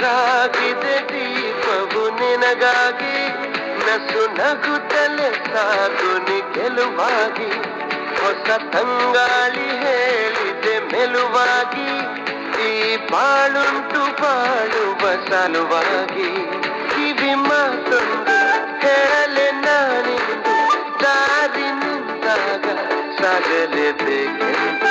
ಹಸಿರಾಗಿದೆ ದೀಪವು ನಿನಗಾಗಿ, ನಸು ನಗುತ್ತಲೆ ಸಾಗು ನಿ ಗೆಲುವಾಗಿ. ಹೊಸ ತಂಗಾಳಿ ಹೇಳಿದೆ ಮೆಲುವಾಗಿ, ಈ ಬಾಳುಂಟು ಬಾಳುವ ಸಲುವಾಗಿ. ಕಿವಿ ಮಾತೊಂದು ಹೇಳಲೆ ನಾನಿಂದು, ದಾರಿ ನಿಂತಾಗ ಸಾಗಲೇಬೇಕೆಂದು.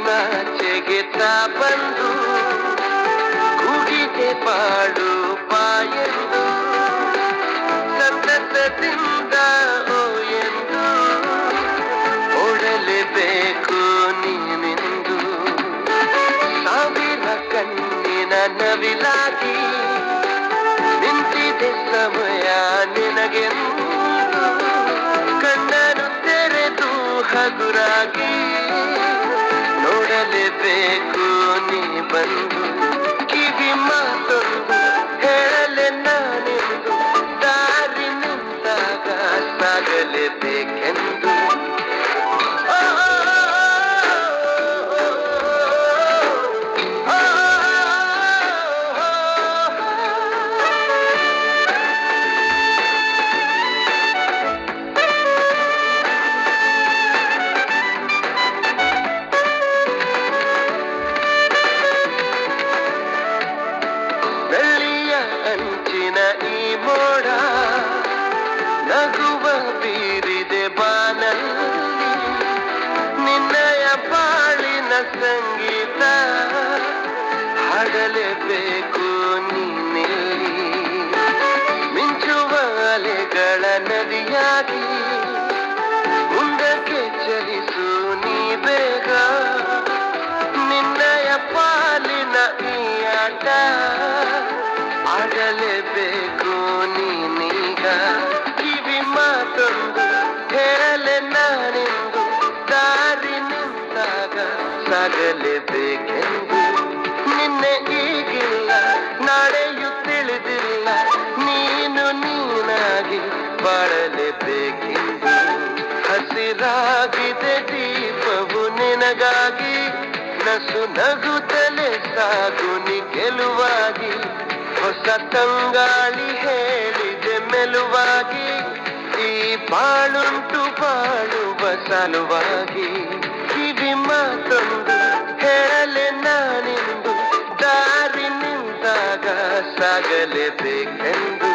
ನಾಚೆಗೆತಾ ಬಂದು ಕೂಗಿಗೆ ಬಾಳು ಬಾಯೆಂದು, ಸಂತಸದಿಂದ ಓ ಎಂದು ಓಡಲೇಬೇಕು ನೀನೆಂದು. ಸಾವಿರ ಕಣ್ಣಿನ ನವಿಲಾಗಿ ನಿಂತಿದೆ ಸಮಯ ನಿನಗೆಂದು, ಕಣ್ಣನ್ನು ತೆರೆದು ಹಗುರಾಗಿ ನೋಡಲೇಬೇಕು ನೀ ಬಂದು. ಕಿವಿ ಮಾತೊಂದು ಹೇಳಲೆ ನಾನೆಂದು, ದಾರಿ ನಿಂತಾಗ ಸಾಗಲೇಬೇಕೆಂದು. ಅಂಚಿನ ಈ ಮೋಡ ನಗುವ ಬೀರಿದೆ ಬಾನಲ್ಲಿ, ನಿನ್ನಯ ಬಾಳಿನ ಸಂಗೀತ ಹಾಡಲೇಬೇಕು ನೀನೆಲ್ಲಿ. ಮಿಂಚುವ ಅಲೆಗಳ ನದಿಯಾಗಿ ಮುಂದಕ್ಕೆ ಚಲಿಸು ನೀ ಬೇಗ, ನಿನ್ನಯ ಪಾಲಿನ ಈ ಆಟ ಆಡಲೇಬೇಕು ನೀನೀಗ. ಕಿವಿ ಮಾತೊಂದು ಹೇಳಲೆ ನಾನೆಂದು, ದಾರಿ ನಿಂತಾಗ ಸಾಗಲೇಬೇಕೆಂದು. ನಿನ್ನೆ ಈಗಿಲ್ಲ ನಾಳೆಯೂ ತಿಳಿದಿಲ್ಲ, ನೀನು ನೀನಾಗಿ ಬಾಳಲೇಬೇಕೆಂದು. ಹಸಿರಾಗಿದೆ ದೀಪವು ನಿನಗಾಗಿ, ನಸು ನಗುತ್ತಲೆ ಸಾಗು ನಿ ಗೆಲುವಾಗಿ. ಹೊಸ ತಂಗಾಳಿ ಹೇಳಿದೆ ಮೆಲುವಾಗಿ, ಈ ಬಾಳುಂಟು ಬಾಳುವ ಸಲುವಾಗಿ. ಕಿವಿ ಮಾತೊಂದು ಹೇಳಲೆ ನಾನಿಂದು, ದಾರಿ ನಿಂತಾಗ ಸಾಗಲೇಬೇಕೆಂದು.